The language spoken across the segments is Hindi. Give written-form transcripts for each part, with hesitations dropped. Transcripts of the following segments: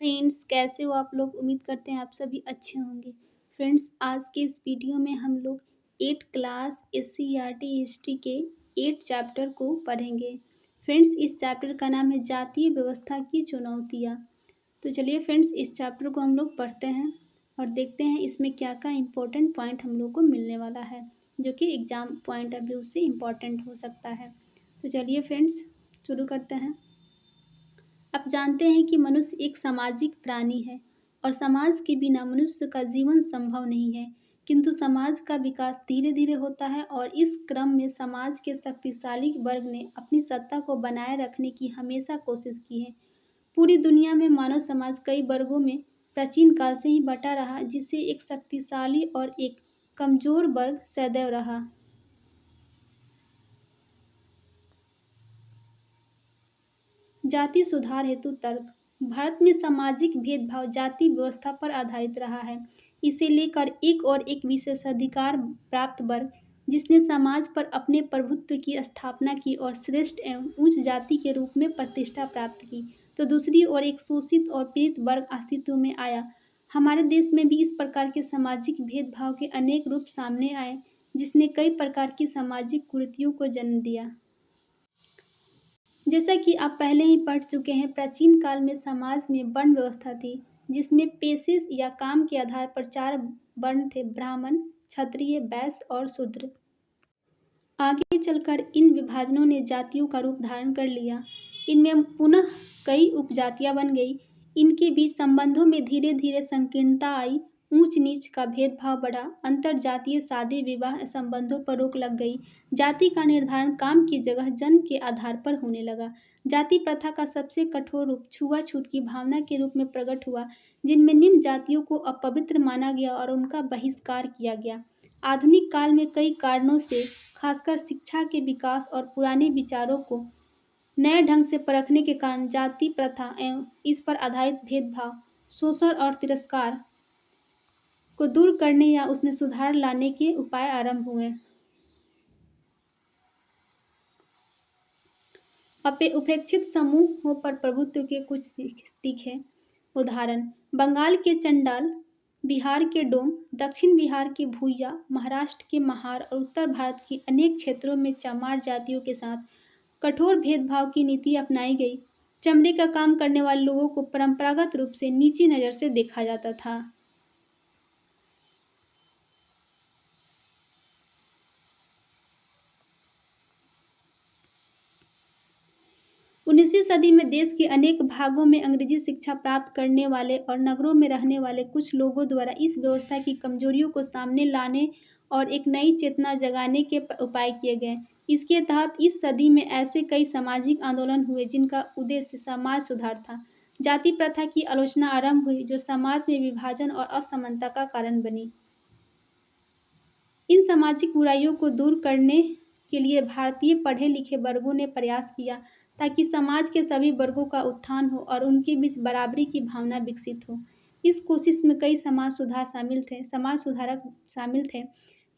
फ्रेंड्स, कैसे हो आप लोग? उम्मीद करते हैं आप सभी अच्छे होंगे। फ्रेंड्स, आज के इस वीडियो में हम लोग 8 क्लास एससीईआरटी हिस्ट्री के 8 चैप्टर को पढ़ेंगे। फ्रेंड्स, इस चैप्टर का नाम है जातीय व्यवस्था की चुनौतियाँ। तो चलिए फ्रेंड्स, इस चैप्टर को हम लोग पढ़ते हैं और देखते हैं इसमें क्या क्या इम्पोर्टेंट पॉइंट हम लोग को मिलने वाला है, जो कि एग्ज़ाम पॉइंट ऑफ व्यू से इम्पॉर्टेंट हो सकता है। तो चलिए फ्रेंड्स, शुरू करते हैं। आप जानते हैं कि मनुष्य एक सामाजिक प्राणी है और समाज के बिना मनुष्य का जीवन संभव नहीं है। किंतु समाज का विकास धीरे धीरे होता है और इस क्रम में समाज के शक्तिशाली वर्ग ने अपनी सत्ता को बनाए रखने की हमेशा कोशिश की है। पूरी दुनिया में मानव समाज कई वर्गों में प्राचीन काल से ही बटा रहा, जिससे एक शक्तिशाली और एक कमजोर वर्ग सदैव रहा। जाति सुधार हेतु तर्क। भारत में सामाजिक भेदभाव जाति व्यवस्था पर आधारित रहा है। इसे लेकर एक और एक विशेषाधिकार प्राप्त वर्ग, जिसने समाज पर अपने प्रभुत्व की स्थापना की और श्रेष्ठ एवं उच्च जाति के रूप में प्रतिष्ठा प्राप्त की, तो दूसरी ओर एक शोषित और पीड़ित वर्ग अस्तित्व में आया। हमारे देश में भी इस प्रकार के सामाजिक भेदभाव के अनेक रूप सामने आए, जिसने कई प्रकार की सामाजिक कुरीतियों को जन्म दिया। जैसा कि आप पहले ही पढ़ चुके हैं, प्राचीन काल में समाज में वर्ण व्यवस्था थी, जिसमें पेशे या काम के आधार पर 4 वर्ण थे: ब्राह्मण, क्षत्रिय, वैश्य और शूद्र। आगे चलकर इन विभाजनों ने जातियों का रूप धारण कर लिया। इनमें पुनः कई उपजातियां बन गई। इनके बीच संबंधों में धीरे धीरे संकीर्णता आई, ऊंच नीच का भेदभाव बढ़ा, अंतर जातीय शादी विवाह संबंधों पर रोक लग गई। जाति का निर्धारण काम की जगह जन्म के आधार पर होने लगा। जाति प्रथा का सबसे कठोर रूप छुआछूत की भावना के रूप में प्रकट हुआ, जिनमें निम्न जातियों को अपवित्र माना गया और उनका बहिष्कार किया गया। आधुनिक काल में कई कारणों से, खासकर शिक्षा के विकास और पुराने विचारों को नए ढंग से परखने के कारण, जाति प्रथा एवं इस पर आधारित भेदभाव, शोषण और तिरस्कार को दूर करने या उसमें सुधार लाने के उपाय आरंभ हुए। उपेक्षित समूहों पर प्रभुत्व के कुछ तीखे उदाहरण: बंगाल के चंडाल, बिहार के डोम, दक्षिण बिहार के भूइया, महाराष्ट्र के महार और उत्तर भारत के अनेक क्षेत्रों में चमार जातियों के साथ कठोर भेदभाव की नीति अपनाई गई। चमड़े का काम करने वाले लोगों को परंपरागत रूप से नीची नज़र से देखा जाता था। 19वीं सदी में देश के अनेक भागों में अंग्रेजी शिक्षा प्राप्त करने वाले और नगरों में रहने वाले कुछ लोगों द्वारा इस व्यवस्था की कमजोरियों को सामने लाने और एक नई चेतना जगाने के उपाय किए गए। इसके तहत इस सदी में ऐसे कई सामाजिक आंदोलन हुए जिनका उद्देश्य समाज सुधार था। जाति प्रथा की आलोचना आरंभ हुई, जो समाज में विभाजन और असमानता का कारण बनी। इन सामाजिक बुराइयों को दूर करने के लिए भारतीय पढ़े लिखे वर्गों ने प्रयास किया, ताकि समाज के सभी वर्गों का उत्थान हो और उनके बीच बराबरी की भावना विकसित हो। इस कोशिश में कई समाज सुधारक शामिल थे।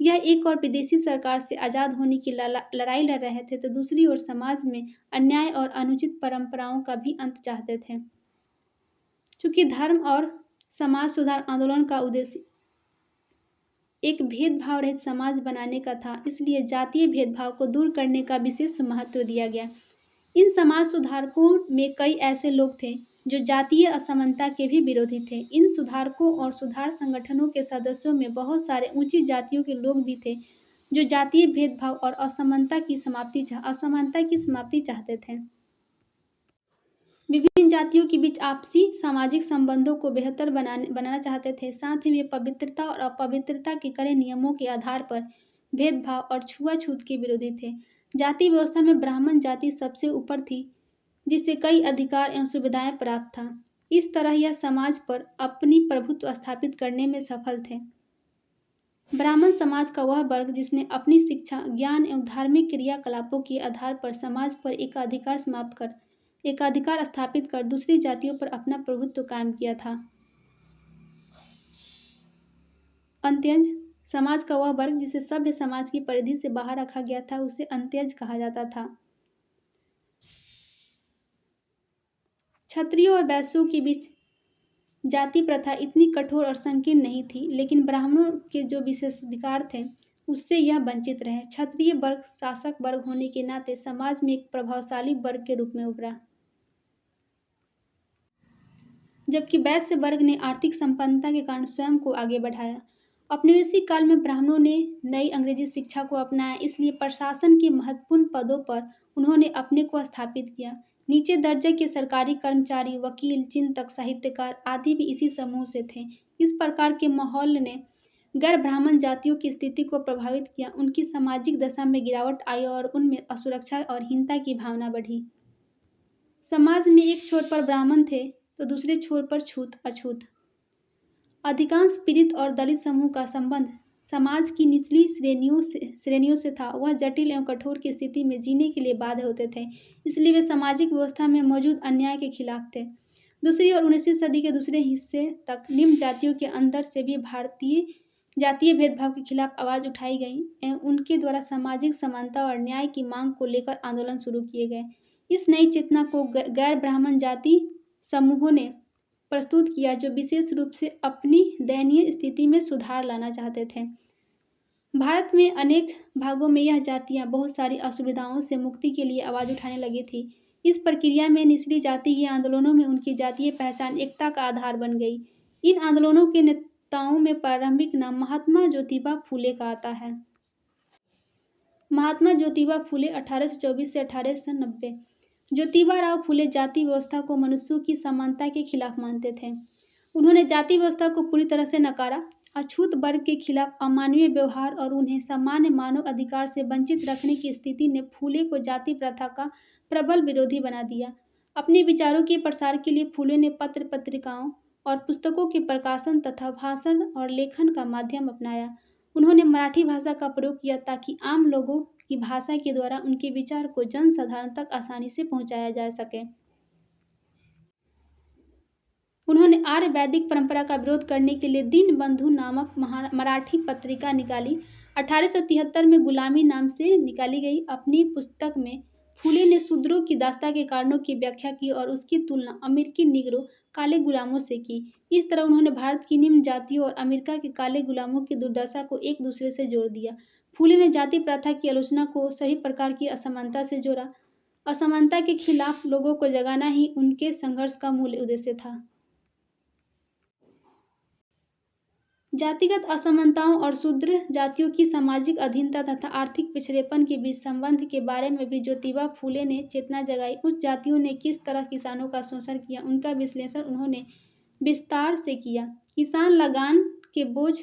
यह एक और विदेशी सरकार से आज़ाद होने की लड़ाई लड़ रहे थे, तो दूसरी ओर समाज में अन्याय और अनुचित परंपराओं का भी अंत चाहते थे। चूंकि धर्म और समाज सुधार आंदोलन का उद्देश्य एक भेदभाव रहित समाज बनाने का था, इसलिए जातीय भेदभाव को दूर करने का विशेष महत्व दिया गया। इन समाज सुधारकों में कई ऐसे लोग थे जो जातीय असमानता के भी विरोधी थे। इन सुधारकों और सुधार संगठनों के सदस्यों में बहुत सारे ऊंची जातियों के लोग भी थे, जो जातीय भेदभाव और असमानता की समाप्ति चाहते थे। विभिन्न जातियों के बीच आपसी सामाजिक संबंधों को बेहतर बनाना चाहते थे। साथ ही वे पवित्रता और अपवित्रता के कड़े नियमों के आधार पर भेदभाव और छुआछूत के विरोधी थे। जाति व्यवस्था में ब्राह्मण जाति सबसे ऊपर थी, जिससे कई अधिकार एवं सुविधाएं प्राप्त था। इस तरह यह समाज पर अपनी प्रभुत्व स्थापित करने में सफल थे। ब्राह्मण समाज का वह वर्ग जिसने अपनी शिक्षा, ज्ञान एवं धार्मिक क्रियाकलापों के आधार पर समाज पर एकाधिकार स्थापित कर दूसरी जातियों पर अपना प्रभुत्व कायम किया था। अंत्यज समाज का वह वर्ग जिसे सभ्य समाज की परिधि से बाहर रखा गया था, उसे अंत्यज कहा जाता था। क्षत्रियों और वैश्यों के बीच जाति प्रथा इतनी कठोर और संकीर्ण नहीं थी, लेकिन ब्राह्मणों के जो विशेषाधिकार थे उससे यह वंचित रहे। क्षत्रिय वर्ग शासक वर्ग होने के नाते समाज में एक प्रभावशाली वर्ग के रूप में उभरा, जबकि वैश्य वर्ग ने आर्थिक संपन्नता के कारण स्वयं को आगे बढ़ाया। औपनिवेशिक काल में ब्राह्मणों ने नई अंग्रेजी शिक्षा को अपनाया, इसलिए प्रशासन के महत्वपूर्ण पदों पर उन्होंने अपने को स्थापित किया। नीचे दर्जे के सरकारी कर्मचारी, वकील, चिंतक, साहित्यकार आदि भी इसी समूह से थे। इस प्रकार के माहौल ने गैर ब्राह्मण जातियों की स्थिति को प्रभावित किया। उनकी सामाजिक दशा में गिरावट आई और उनमें असुरक्षा और हीनता की भावना बढ़ी। समाज में एक छोर पर ब्राह्मण थे तो दूसरे छोर पर छूत अछूत। अधिकांश पीड़ित और दलित समूह का संबंध समाज की निचली श्रेणियों से था। वह जटिल एवं कठोर की स्थिति में जीने के लिए बाध्य होते थे, इसलिए वे सामाजिक व्यवस्था में मौजूद अन्याय के खिलाफ थे। दूसरी ओर 19वीं सदी के दूसरे हिस्से तक निम्न जातियों के अंदर से भी भारतीय जातीय भेदभाव के खिलाफ आवाज उठाई गई एवं उनके द्वारा सामाजिक समानता और न्याय की मांग को लेकर आंदोलन शुरू किए गए। इस नई चेतना को गैर ब्राह्मण जाति समूहों ने प्रस्तुत किया, जो विशेष रूप से अपनी दयनीय स्थिति में सुधार लाना चाहते थे। भारत में अनेक भागों में यह जातियां बहुत सारी असुविधाओं से मुक्ति के लिए आवाज उठाने लगी थी। इस प्रक्रिया में निचली जाति के आंदोलनों में उनकी जातीय पहचान एकता का आधार बन गई। इन आंदोलनों के नेताओं में प्रारंभिक नाम महात्मा ज्योतिबा फूले का आता है। महात्मा ज्योतिबा फूले 1824 से 1890। ज्योतिबा राव फूले जाति व्यवस्था को मनुष्यों की समानता के खिलाफ मानते थे। उन्होंने जाति व्यवस्था को पूरी तरह से नकारा। अछूत वर्ग के खिलाफ अमानवीय व्यवहार और उन्हें सामान्य मानव अधिकार से वंचित रखने की स्थिति ने फूले को जाति प्रथा का प्रबल विरोधी बना दिया। अपने विचारों के प्रसार के लिए फूले ने पत्र पत्रिकाओं और पुस्तकों के प्रकाशन तथा भाषण और लेखन का माध्यम अपनाया। उन्होंने मराठी भाषा का प्रयोग किया ताकि आम लोगों की भाषा के द्वारा उनके विचार को जनसाधारण तक आसानी से पहुंचाया जा सके। उन्होंने आर्य वैदिक परंपरा का विरोध करने के लिए दीनबंधु नामक मराठी पत्रिका निकाली। 1873 में गुलामी नाम से निकाली गई अपनी पुस्तक में फूले ने शूद्रों की दास्ता के कारणों की व्याख्या की और उसकी तुलना अमेरिकी निग्रो काले गुलामों से की। इस तरह उन्होंने भारत की निम्न जातियों और अमेरिका के काले गुलामों की दुर्दशा को एक दूसरे से जोड़ दिया। फूले ने जाति प्रथा की आलोचना को सभी प्रकार की असमानता से जोड़ा। असमानता के खिलाफ लोगों को जगाना ही उनके संघर्ष का मूल उद्देश्य था। जातिगत असमानताओं और शूद्र जातियों की सामाजिक अधीनता तथा आर्थिक पिछड़ेपन के बीच संबंध के बारे में भी ज्योतिबा फूले ने चेतना जगाई। उच्च जातियों ने किस तरह किसानों का शोषण किया, उनका विश्लेषण उन्होंने विस्तार से किया। किसान लगान के बोझ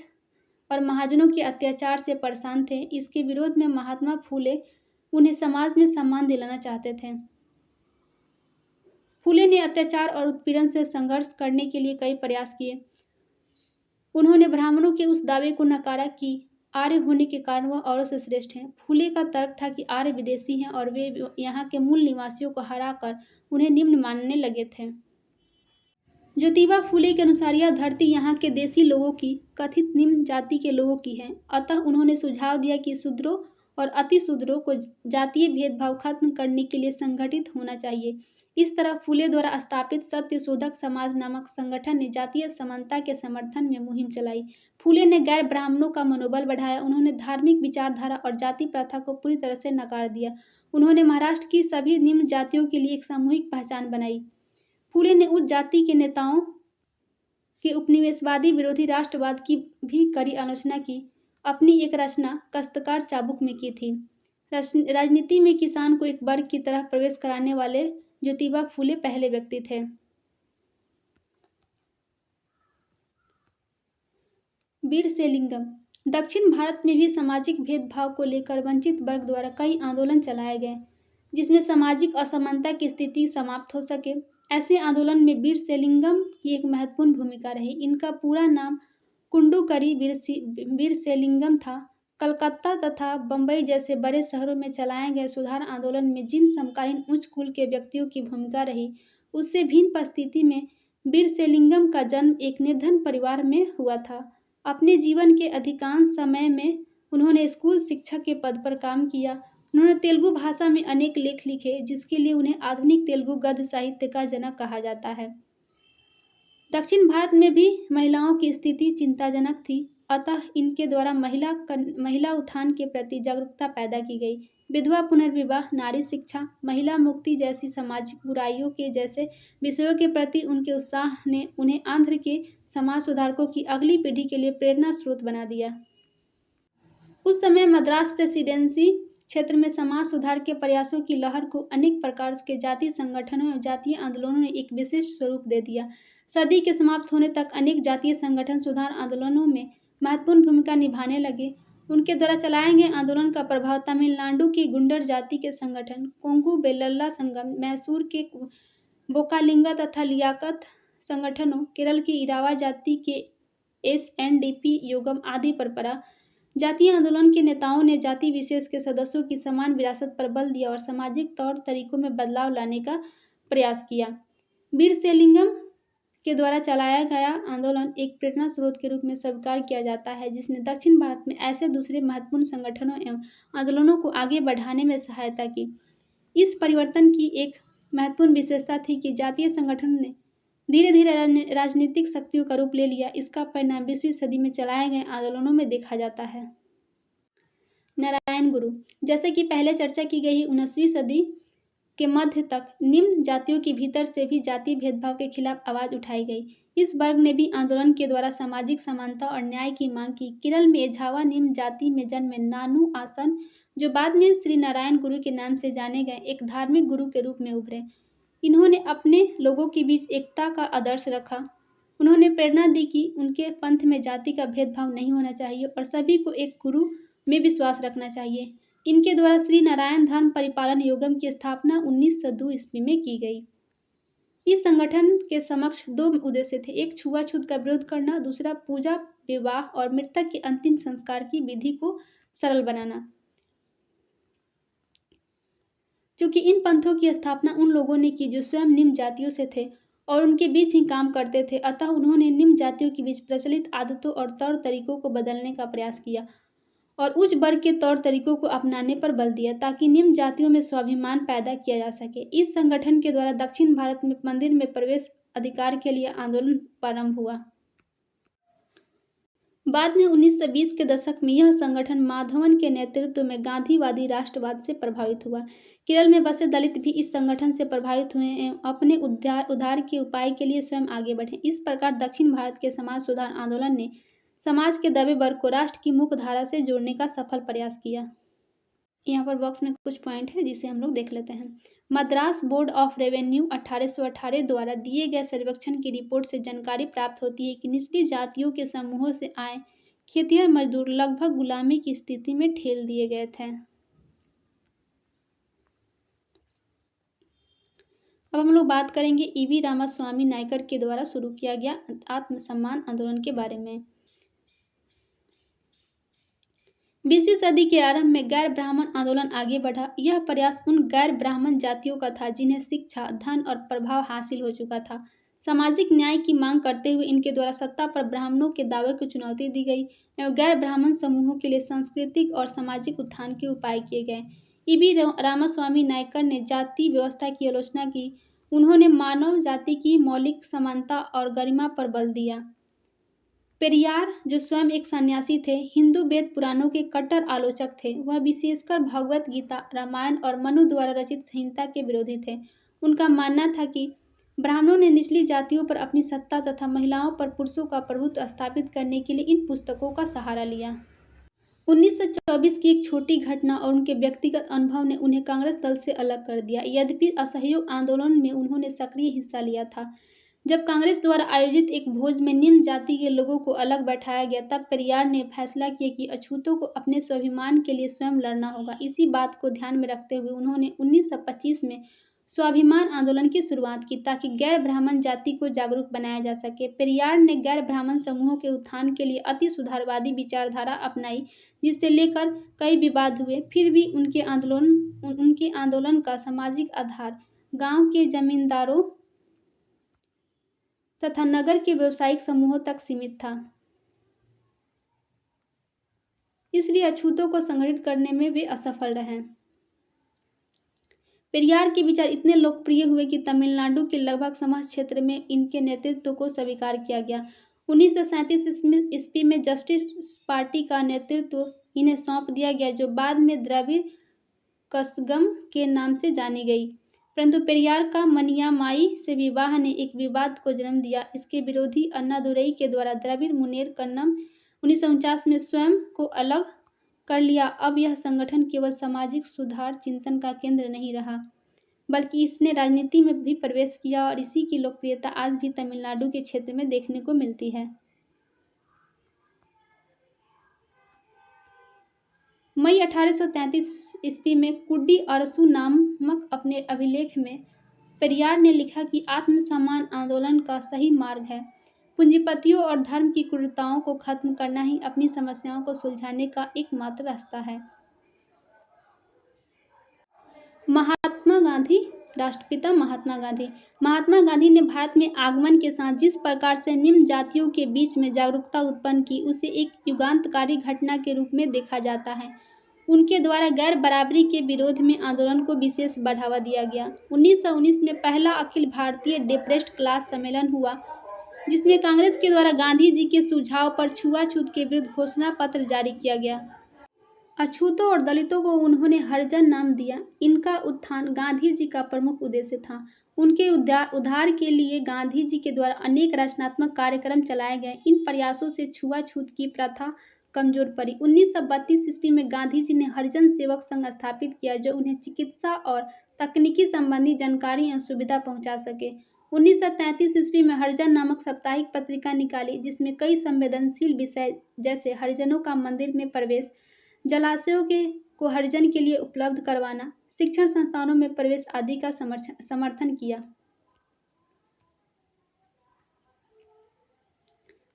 और महाजनों के अत्याचार से परेशान थे। इसके विरोध में महात्मा फूले उन्हें समाज में सम्मान दिलाना चाहते थे। फूले ने अत्याचार और उत्पीड़न से संघर्ष करने के लिए कई प्रयास किए। उन्होंने ब्राह्मणों के उस दावे को नकारा कि आर्य होने के कारण वह औरों से श्रेष्ठ हैं। फूले का तर्क था कि आर्य विदेशी हैं और वे यहाँ के मूल निवासियों को हराकर उन्हें निम्न मानने लगे थे। ज्योतिबा फूले के अनुसार यह धरती यहाँ के देसी लोगों की कथित निम्न जाति के लोगों की है। अतः उन्होंने सुझाव दिया कि शूद्रों और अतिशूद्रों को जातीय भेदभाव खत्म करने के लिए संगठित होना चाहिए। इस तरह फूले द्वारा स्थापित सत्यशोधक समाज नामक संगठन ने जातीय समानता के समर्थन में मुहिम चलाई। फूले ने गैर ब्राह्मणों का मनोबल बढ़ाया। उन्होंने धार्मिक विचारधारा और जाति प्रथा को पूरी तरह से नकार दिया। उन्होंने महाराष्ट्र की सभी निम्न जातियों के लिए एक सामूहिक पहचान बनाई। फूले ने उच्च जाति के नेताओं के उपनिवेशवादी विरोधी राष्ट्रवाद की भी कड़ी आलोचना की। अपनी एक रचना काश्तकार चाबुक में की थी। राजनीति में किसान को एक वर्ग की तरह प्रवेश कराने वाले ज्योतिबा फूले पहले व्यक्ति थे। वीरशैलिंगम। दक्षिण भारत में भी सामाजिक भेदभाव को लेकर वंचित वर्ग द्वारा कई आंदोलन चलाए गए, जिसमें सामाजिक असमानता की स्थिति समाप्त हो सके। ऐसे आंदोलन में वीरशैलिंगम की एक महत्वपूर्ण भूमिका रही। इनका पूरा नाम कुंडूकरी वीरशैलिंगम था। कलकत्ता तथा बंबई जैसे बड़े शहरों में चलाए गए सुधार आंदोलन में जिन समकालीन उच्च कुल के व्यक्तियों की भूमिका रही, उससे भिन्न परिस्थिति में वीरशैलिंगम का जन्म एक निर्धन परिवार में हुआ था। अपने जीवन के अधिकांश समय में उन्होंने स्कूल शिक्षक के पद पर काम किया। उन्होंने तेलुगु भाषा में अनेक लेख लिखे, जिसके लिए उन्हें आधुनिक तेलुगु गद्य साहित्य का जनक कहा जाता है। दक्षिण भारत में भी महिलाओं की स्थिति चिंताजनक थी, अतः इनके द्वारा महिला उत्थान के प्रति जागरूकता पैदा की गई। विधवा पुनर्विवाह, नारी शिक्षा, महिला मुक्ति जैसी सामाजिक बुराइयों के जैसे विषयों के प्रति उनके उत्साह ने उन्हें आंध्र के समाज सुधारकों की अगली पीढ़ी के लिए प्रेरणा स्रोत बना दिया। उस समय मद्रास प्रेसिडेंसी क्षेत्र में समाज सुधार के प्रयासों की लहर को अनेक प्रकार के जातीय संगठनों एवं जातीय आंदोलनों ने एक विशिष्ट स्वरूप दे दिया। सदी के समाप्त होने तक अनेक जातीय संगठन सुधार आंदोलनों में महत्वपूर्ण भूमिका निभाने लगे। उनके द्वारा चलाए गए आंदोलन का प्रभाव तमिलनाडु की गुंडर जाति के संगठन कोंगू बेल्ला संगम, मैसूर के बोकालिंगा तथा लियाकत संगठनों, केरल की इरावा जाति के SNDP योगम आदि पर पड़ा। जातीय आंदोलन के नेताओं ने जाति विशेष के सदस्यों की समान विरासत पर बल दिया और सामाजिक तौर तरीकों में बदलाव लाने का प्रयास किया। वीरशैलिंगम के द्वारा चलाया गया आंदोलन एक प्रेरणा स्रोत के रूप में स्वीकार किया जाता है, जिसने दक्षिण भारत में ऐसे दूसरे महत्वपूर्ण संगठनों एवं आंदोलनों को आगे बढ़ाने में सहायता की। इस परिवर्तन की एक महत्वपूर्ण विशेषता थी कि जातीय संगठनों ने धीरे धीरे राजनीतिक शक्तियों का रूप ले लिया। इसका परिणाम 20वीं सदी में चलाए गए आंदोलनों में देखा जाता है। नारायण गुरु, जैसे कि पहले चर्चा की गई, 19वीं सदी के मध्य तक निम्न जातियों के भीतर से भी जातीय भेदभाव के खिलाफ आवाज उठाई गई। इस वर्ग ने भी आंदोलन के द्वारा सामाजिक समानता और न्याय की मांग की। केरल में एझावा निम्न जाति में जन्मे नानू आसन, जो बाद में श्री नारायण गुरु के नाम से जाने गए, एक धार्मिक गुरु के रूप में उभरे। इन्होंने अपने लोगों के बीच एकता का आदर्श रखा। उन्होंने प्रेरणा दी कि उनके पंथ में जाति का भेदभाव नहीं होना चाहिए और सभी को एक गुरु में विश्वास रखना चाहिए। इनके द्वारा श्री नारायण धर्म परिपालन योगम की स्थापना 1902 ईस्वी में की गई। इस संगठन के समक्ष दो उद्देश्य थे, एक छुआछूत का विरोध करना, दूसरा पूजा, विवाह और मृतक के अंतिम संस्कार की विधि को सरल बनाना। क्योंकि इन पंथों की स्थापना उन लोगों ने की जो स्वयं निम्न जातियों से थे और उनके बीच ही काम करते थे, अतः उन्होंने निम्न जातियों के बीच प्रचलित आदतों और तौर तरीकों को बदलने का प्रयास किया और उच्च वर्ग के तौर तरीकों को अपनाने पर बल दिया ताकि निम्न जातियों में स्वाभिमान पैदा किया जा सके। इस संगठन के द्वारा दक्षिण भारत में मंदिर में प्रवेश अधिकार के लिए आंदोलन प्रारंभ हुआ। बाद में 1920 के दशक में यह संगठन माधवन के नेतृत्व में गांधीवादी राष्ट्रवाद से प्रभावित हुआ। केरल में बसे दलित भी इस संगठन से प्रभावित हुए एवं अपने उद्धार के उपाय के लिए स्वयं आगे बढ़े। इस प्रकार दक्षिण भारत के समाज सुधार आंदोलन ने समाज के दबे वर्ग को राष्ट्र की मुख्य धारा से जोड़ने का सफल प्रयास किया। यहाँ पर बॉक्स में कुछ पॉइंट है जिसे हम लोग देख लेते हैं। मद्रास बोर्ड ऑफ रेवेन्यू 1818 द्वारा दिए गए सर्वेक्षण की रिपोर्ट से जानकारी प्राप्त होती है कि निचली जातियों के समूहों से आए खेतिहर मजदूर लगभग गुलामी की स्थिति में ठेल दिए गए थे। अब हम लोग बात करेंगे EV रामास्वामी नायकर के द्वारा शुरू किया गया आत्मसम्मान आंदोलन के बारे में। 20वीं सदी के आरंभ में गैर ब्राह्मण आंदोलन आगे बढ़ा। यह प्रयास उन गैर ब्राह्मण जातियों का था जिन्हें शिक्षा, धन और प्रभाव हासिल हो चुका था। सामाजिक न्याय की मांग करते हुए इनके द्वारा सत्ता पर ब्राह्मणों के दावे को चुनौती दी गई एवं गैर ब्राह्मण समूहों के लिए सांस्कृतिक और सामाजिक उत्थान के उपाय किए गए। EV रामास्वामी नायकर ने जाति व्यवस्था की आलोचना की। उन्होंने मानव जाति की मौलिक समानता और गरिमा पर बल दिया। पेरियार, जो स्वयं एक सन्यासी थे, हिंदू वेद पुराणों के कट्टर आलोचक थे। वह विशेषकर भगवत गीता, रामायण और मनु द्वारा रचित संहिता के विरोधी थे। उनका मानना था कि ब्राह्मणों ने निचली जातियों पर अपनी सत्ता तथा महिलाओं पर पुरुषों का प्रभुत्व स्थापित करने के लिए इन पुस्तकों का सहारा लिया। 1924 की एक छोटी घटना और उनके व्यक्तिगत अनुभव ने उन्हें कांग्रेस दल से अलग कर दिया। यद्यपि असहयोग आंदोलन में उन्होंने सक्रिय हिस्सा लिया था। जब कांग्रेस द्वारा आयोजित एक भोज में निम्न जाति के लोगों को अलग बैठाया गया, तब पेरियार ने फैसला किया कि अछूतों को अपने स्वाभिमान के लिए स्वयं लड़ना होगा। इसी बात को ध्यान में रखते हुए उन्होंने 1925 में स्वाभिमान आंदोलन की शुरुआत की ताकि गैर ब्राह्मण जाति को जागरूक बनाया जा सके। पेरियार ने गैर ब्राह्मण समूहों के उत्थान के लिए अति सुधारवादी विचारधारा अपनाई, जिससे लेकर कई विवाद हुए। फिर भी उनके आंदोलन का सामाजिक आधार गांव के जमींदारों तथा नगर के व्यावसायिक समूहों तक सीमित था, इसलिए अछूतों को संगठित करने में वे असफल रहे। पेरियार के विचार इतने लोकप्रिय हुए कि तमिलनाडु के लगभग समस्त क्षेत्र में इनके नेतृत्व को स्वीकार किया गया। 1937 ईस्वी में जस्टिस पार्टी का नेतृत्व इन्हें सौंप दिया गया, जो बाद में द्रविड़ कसगम के नाम से जानी गई। परंतु पेरियार का मनियामाई से विवाह ने एक विवाद को जन्म दिया। इसके विरोधी अन्नादुरई के द्वारा द्रविड़ मुनेर कन्नम 1949 में स्वयं को अलग कर लिया। अब यह संगठन केवल सामाजिक सुधार चिंतन का केंद्र नहीं रहा, बल्कि इसने राजनीति में भी प्रवेश किया और इसी की लोकप्रियता आज भी तमिलनाडु के क्षेत्र में देखने को मिलती है। मई 1833 ईस्वी में कुड्डी अरसू नामक अपने अभिलेख में पेरियार ने लिखा कि आत्मसम्मान आंदोलन का सही मार्ग है। पूंजीपतियों और धर्म की क्रूरताओं को खत्म करना ही अपनी समस्याओं को सुलझाने का एकमात्र रास्ता है। महात्मा गांधी, राष्ट्रपिता महात्मा गांधी। महात्मा गांधी ने भारत में आगमन के साथ जिस प्रकार से निम्न जातियों के बीच में जागरूकता उत्पन्न की, उसे एक युगांतकारी घटना के रूप में देखा जाता है। उनके द्वारा गैर बराबरी के विरोध में आंदोलन को विशेष बढ़ावा दिया गया। 1919 में पहला अखिल भारतीय डिप्रेस्ड क्लास सम्मेलन हुआ, जिसमें कांग्रेस के द्वारा गांधी जी के सुझाव पर छुआछूत के विरुद्ध घोषणा पत्र जारी किया गया। अछूतों और दलितों को उन्होंने हरिजन नाम दिया। इनका उत्थान गांधी जी का प्रमुख उद्देश्य था। उनके उद्धार के लिए गांधी जी के द्वारा अनेक रचनात्मक कार्यक्रम चलाए गए। इन प्रयासों से छुआछूत की प्रथा कमजोर पड़ी। 1932 ईस्वी में गांधी जी ने हरिजन सेवक संघ स्थापित किया, जो उन्हें चिकित्सा और तकनीकी संबंधी जानकारी एवं सुविधा पहुंचा सके। 1933 ईस्वी में हरिजन नामक साप्ताहिक पत्रिका निकाली, जिसमें कई संवेदनशील विषय जैसे हरिजनों का मंदिर में प्रवेश, जलाशयों को हरिजन के लिए उपलब्ध करवाना, शिक्षण संस्थानों में प्रवेश आदि का समर्थन किया।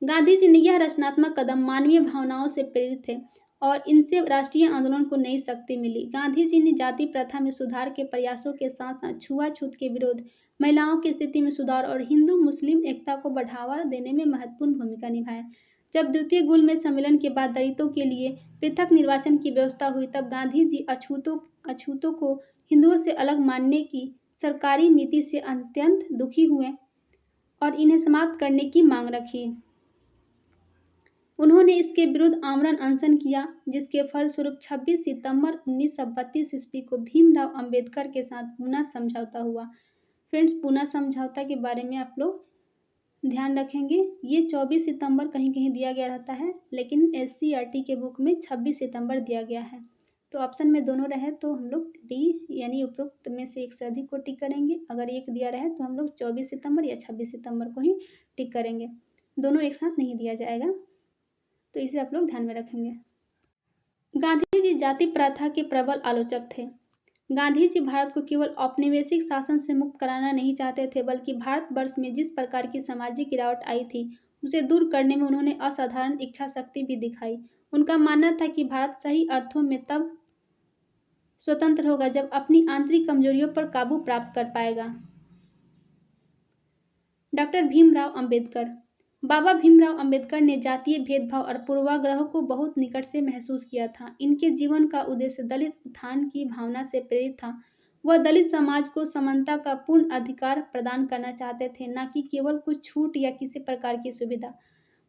गांधी जी ने यह रचनात्मक कदम मानवीय भावनाओं से प्रेरित थे और इनसे राष्ट्रीय आंदोलन को नई शक्ति मिली। गांधी जी ने जाति प्रथा में सुधार के प्रयासों के साथ साथ छुआछूत के विरोध, महिलाओं की स्थिति में सुधार और हिंदू मुस्लिम एकता को बढ़ावा देने में महत्वपूर्ण भूमिका निभाई। जब द्वितीय गोलमेज सम्मेलन के बाद दलितों के लिए पृथक निर्वाचन की व्यवस्था हुई, तब गांधी जी अछूतों को हिंदुओं से अलग मानने की सरकारी नीति से अत्यंत दुखी हुए और इन्हें समाप्त करने की मांग रखी। उन्होंने इसके विरुद्ध आमरण अनशन किया, जिसके फलस्वरूप 26 सितंबर 1932 ईस्वी को भीमराव अंबेडकर के साथ पूना समझौता हुआ। फ्रेंड्स, पूना समझौता के बारे में आप लोग ध्यान रखेंगे। ये 24 सितंबर कहीं कहीं दिया गया रहता है, लेकिन SCERT के बुक में 26 सितंबर दिया गया है। तो ऑप्शन में दोनों रहे तो हम लोग डी यानी उपरोक्त में से एक से अधिक को टिक करेंगे। अगर एक दिया रहे तो हम लोग 24 सितंबर या 26 सितंबर को ही टिक करेंगे। दोनों एक साथ नहीं दिया जाएगा, तो इसे आप लोग ध्यान में रखेंगे। गांधी जी जाति प्रथा के प्रबल आलोचक थे। गांधी जी भारत को केवल औपनिवेशिक शासन से मुक्त कराना नहीं चाहते थे, बल्कि भारतवर्ष में जिस प्रकार की सामाजिक गिरावट आई थी, उसे दूर करने में उन्होंने असाधारण इच्छा शक्ति भी दिखाई। उनका मानना था कि भारत सही अर्थों में तब स्वतंत्र होगा जब अपनी आंतरिक कमजोरियों पर काबू प्राप्त कर पाएगा। डॉक्टर भीमराव अंबेडकर। बाबा भीमराव अंबेडकर ने जातीय भेदभाव और पूर्वाग्रह को बहुत निकट से महसूस किया था। इनके जीवन का उद्देश्य दलित उत्थान की भावना से प्रेरित था। वह दलित समाज को समानता का पूर्ण अधिकार प्रदान करना चाहते थे, न कि केवल कुछ छूट या किसी प्रकार की सुविधा।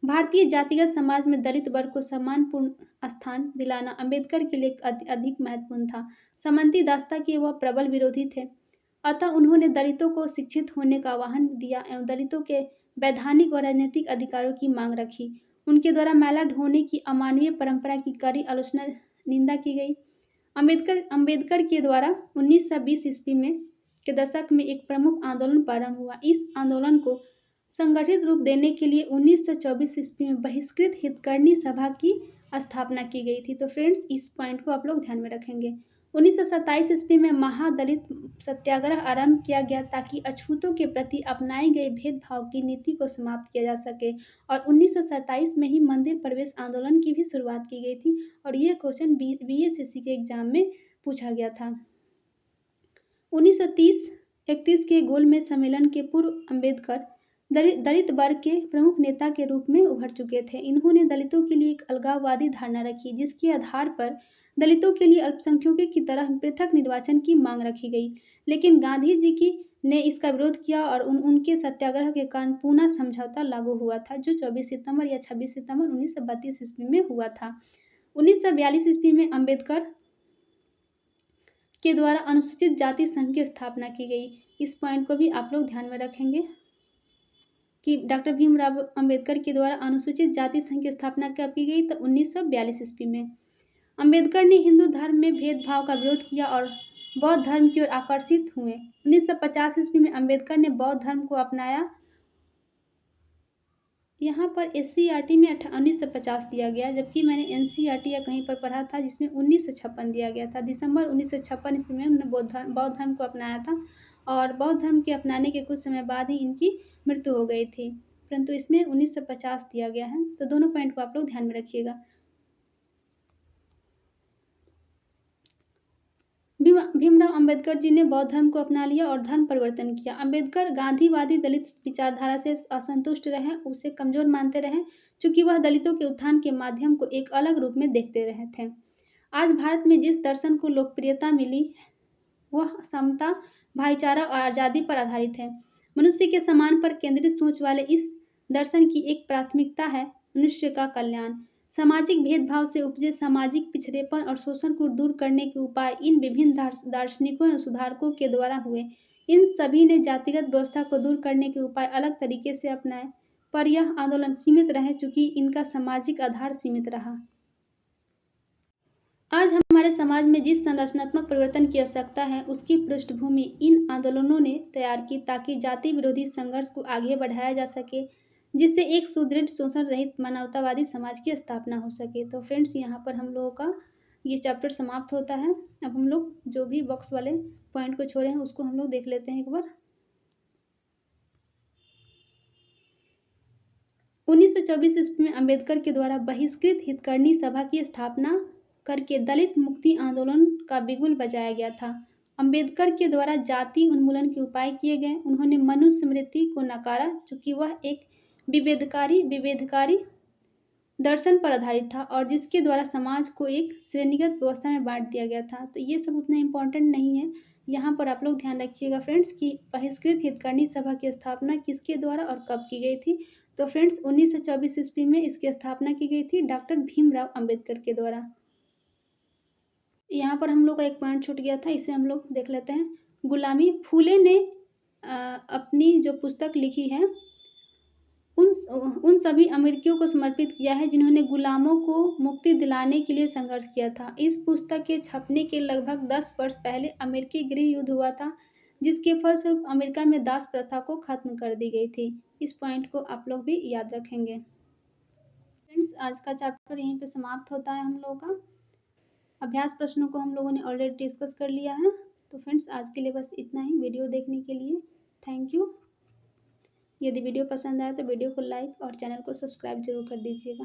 भारतीय जातिगत समाज में दलित वर्ग को सम्मानपूर्ण स्थान दिलाना अंबेडकर के लिए अधिक महत्वपूर्ण था। सामंती दास्ता के वह प्रबल विरोधी थे, अतः उन्होंने दलितों को शिक्षित होने का आह्वान दिया एवं दलितों के वैधानिक और राजनीतिक अधिकारों की मांग रखी। उनके द्वारा मैला ढोने की अमानवीय परंपरा की कड़ी आलोचना निंदा की गई। अंबेडकर के द्वारा 1920 ईस्वी में के दशक में एक प्रमुख आंदोलन प्रारंभ हुआ। इस आंदोलन को संगठित रूप देने के लिए 1924 ईस्वी में बहिष्कृत हितकर्णी सभा की स्थापना की गई थी। तो फ्रेंड्स, इस पॉइंट को आप लोग ध्यान में रखेंगे। 1927 ईस्वी में महादलित सत्याग्रह आरंभ किया गया, ताकि अछूतों के प्रति अपनाई गई भेदभाव की नीति को समाप्त किया जा सके, और 1927 में ही मंदिर प्रवेश आंदोलन की भी शुरुआत की गई थी, और यह क्वेश्चन BSSC के एग्जाम में पूछा गया था। 1930-31 के गोलमेज सम्मेलन के पूर्व अंबेडकर दलित वर्ग के प्रमुख नेता के रूप में उभर चुके थे। इन्होंने दलितों के लिए एक अलगाववादी धारणा रखी, जिसके आधार पर दलितों के लिए अल्पसंख्यकों की तरह पृथक निर्वाचन की मांग रखी गई। लेकिन गांधी जी की ने इसका विरोध किया और उनके सत्याग्रह के कारण पूना समझौता लागू हुआ था, जो 24 सितंबर या 26 सितंबर 1932 ईस्वी में हुआ था। 1942 ईस्वी में अम्बेडकर के द्वारा अनुसूचित जाति संघ की स्थापना की गई। इस पॉइंट को भी आप लोग ध्यान में रखेंगे कि डॉक्टर भीमराव अंबेडकर के द्वारा अनुसूचित जाति संघ की स्थापना कब की गई, तो 1942 ईस्वी में। अंबेडकर ने हिंदू धर्म में भेदभाव का विरोध किया और बौद्ध धर्म की ओर आकर्षित हुए। 1950 ईस्वी में अंबेडकर ने बौद्ध धर्म को अपनाया। यहाँ पर SCERT में 1950 दिया गया, जबकि मैंने NCERT या कहीं पर पढ़ा था जिसमें 1956 दिया गया था। दिसंबर 1956 ईस्वी में उन्होंने बौद्ध धर्म को अपनाया था और बौद्ध धर्म के अपनाने के कुछ समय बाद ही इनकी मृत्यु हो गई थी, परंतु इसमें 1950 दिया गया है। तो दोनों पॉइंट को आप लोग ध्यान में रखिएगा। भीमराव अंबेडकर जी ने बौद्ध धर्म को अपना लिया और धर्म परिवर्तन किया। अंबेडकर गांधीवादी दलित विचारधारा से असंतुष्ट रहे, उसे कमजोर मानते रहे, क्योंकि वह दलितों के उत्थान के माध्यम को एक अलग रूप में देखते रहे थे। आज भारत में जिस दर्शन को लोकप्रियता मिली वह समता, भाईचारा और आज़ादी पर आधारित है। मनुष्य के सम्मान पर केंद्रित सोच वाले इस दर्शन की एक प्राथमिकता है मनुष्य का कल्याण। सामाजिक भेदभाव से उपजे सामाजिक पिछड़ेपन और शोषण को दूर करने के उपाय इन विभिन्न दार्शनिकों और सुधारकों के द्वारा हुए। इन सभी ने जातिगत व्यवस्था को दूर करने के उपाय अलग तरीके से अपनाए, पर यह आंदोलन सीमित रहे चूंकि इनका सामाजिक आधार सीमित रहा। आज हमारे समाज में जिस संरचनात्मक परिवर्तन की आवश्यकता है, उसकी पृष्ठभूमि इन आंदोलनों ने तैयार की, ताकि जाति विरोधी संघर्ष को आगे बढ़ाया जा सके, जिससे एक सुदृढ़, शोषण रहित मानवतावादी समाज की स्थापना हो सके। तो फ्रेंड्स, यहाँ पर हम लोगों का ये चैप्टर समाप्त होता है। अब हम लोग जो भी बॉक्स वाले पॉइंट को छोड़े हैं उसको हम लोग देख लेते हैं एक बार। 1924 ईस्वी में अंबेडकर के द्वारा बहिष्कृत हितकर्णी सभा की स्थापना करके दलित मुक्ति आंदोलन का बिगुल बजाया गया था। अंबेडकर के द्वारा जाति उन्मूलन के उपाय किए गए। उन्होंने मनुस्मृति को नकारा, चूंकि वह एक विभेदकारी दर्शन पर आधारित था और जिसके द्वारा समाज को एक श्रेणीगत व्यवस्था में बांट दिया गया था। तो ये सब उतना इम्पोर्टेंट नहीं है। यहाँ पर आप लोग ध्यान रखिएगा फ्रेंड्स कि बहिष्कृत हितकर्णी सभा की स्थापना किसके द्वारा और कब की गई थी। तो फ्रेंड्स, 1924 ईस्वी में इसकी स्थापना की गई थी डॉक्टर भीमराव अंबेडकर के द्वारा। यहाँ पर हम लोग का एक पॉइंट छूट गया था, इसे हम लोग देख लेते हैं। गुलामी। फूले ने अपनी जो पुस्तक लिखी है उन सभी अमेरिकियों को समर्पित किया है जिन्होंने गुलामों को मुक्ति दिलाने के लिए संघर्ष किया था। इस पुस्तक के छपने के लगभग 10 वर्ष पहले अमेरिकी गृह युद्ध हुआ था, जिसके फलस्वरूप अमेरिका में दास प्रथा को खत्म कर दी गई थी। इस पॉइंट को आप लोग भी याद रखेंगे। फ्रेंड्स, आज का चैप्टर यहीं पे समाप्त होता है। हम लोगों का अभ्यास प्रश्नों को हम लोगों ने ऑलरेडी डिस्कस कर लिया है। तो फ्रेंड्स, आज के लिए बस इतना ही। वीडियो देखने के लिए थैंक यू। यदि वीडियो पसंद आए तो वीडियो को लाइक और चैनल को सब्सक्राइब जरूर कर दीजिएगा।